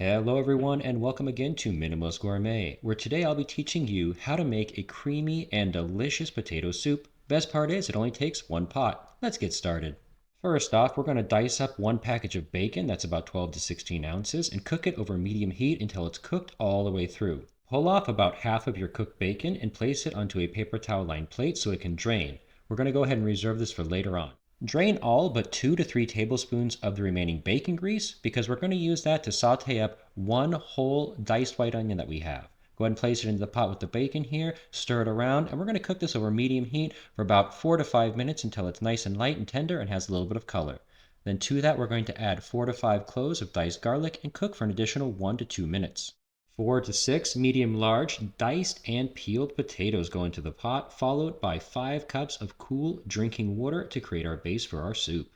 Hello everyone and welcome again to Minimalist Gourmet, where today I'll be teaching you how to make a creamy and delicious potato soup. Best part is it only takes one pot. Let's get started. First off, we're going to dice up one package of bacon, that's about 12 to 16 ounces, and cook it over medium heat until it's cooked all the way through. Pull off about half of your cooked bacon and place it onto a paper towel lined plate so it can drain. We're going to go ahead and reserve this for later on. Drain all but 2 to 3 tablespoons of the remaining bacon grease because we're going to use that to saute up one whole diced white onion that we have. Go ahead and place it into the pot with the bacon here, stir it around, and we're going to cook this over medium heat for about 4 to 5 minutes until it's nice and light and tender and has a little bit of color. Then to that we're going to add 4 to 5 cloves of diced garlic and cook for an additional 1 to 2 minutes. 4 to 6 medium-large diced and peeled potatoes go into the pot, followed by 5 cups of cool drinking water to create our base for our soup.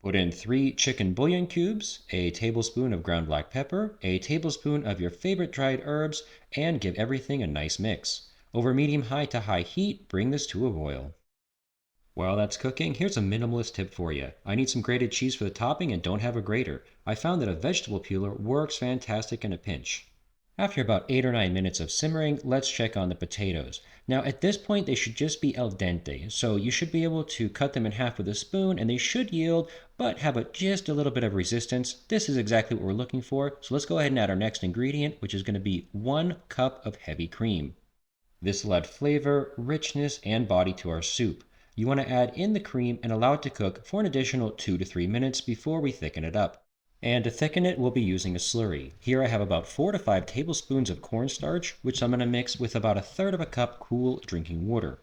Put in 3 chicken bouillon cubes, a tablespoon of ground black pepper, a tablespoon of your favorite dried herbs, and give everything a nice mix. Over medium-high to high heat, bring this to a boil. While that's cooking, here's a minimalist tip for you. I need some grated cheese for the topping and don't have a grater. I found that a vegetable peeler works fantastic in a pinch. After about 8 or 9 minutes of simmering, let's check on the potatoes. Now at this point they should just be al dente, so you should be able to cut them in half with a spoon and they should yield, but have just a little bit of resistance. This is exactly what we're looking for, so let's go ahead and add our next ingredient, which is going to be 1 cup of heavy cream. This will add flavor, richness, and body to our soup. You want to add in the cream and allow it to cook for an additional 2 to 3 minutes before we thicken it up. And to thicken it, we'll be using a slurry. Here I have about 4 to 5 tablespoons of cornstarch, which I'm going to mix with about 1/3 of a cup cool drinking water.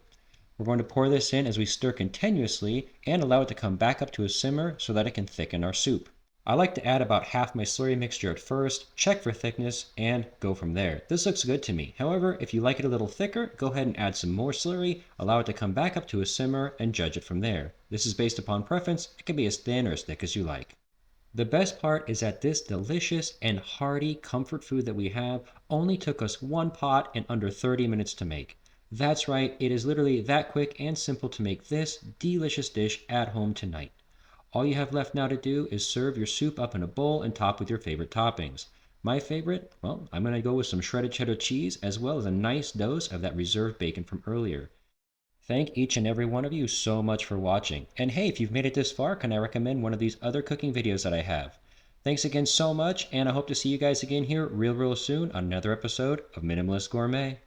We're going to pour this in as we stir continuously and allow it to come back up to a simmer so that it can thicken our soup. I like to add about half my slurry mixture at first, check for thickness, and go from there. This looks good to me. However, if you like it a little thicker, go ahead and add some more slurry, allow it to come back up to a simmer, and judge it from there. This is based upon preference. It can be as thin or as thick as you like. The best part is that this delicious and hearty comfort food that we have only took us one pot in under 30 minutes to make. That's right, it is literally that quick and simple to make this delicious dish at home tonight. All you have left now to do is serve your soup up in a bowl and top with your favorite toppings. My favorite, well, I'm going to go with some shredded cheddar cheese as well as a nice dose of that reserved bacon from earlier. Thank each and every one of you so much for watching. And hey, if you've made it this far, can I recommend one of these other cooking videos that I have? Thanks again so much, and I hope to see you guys again here real soon on another episode of Minimalist Gourmet.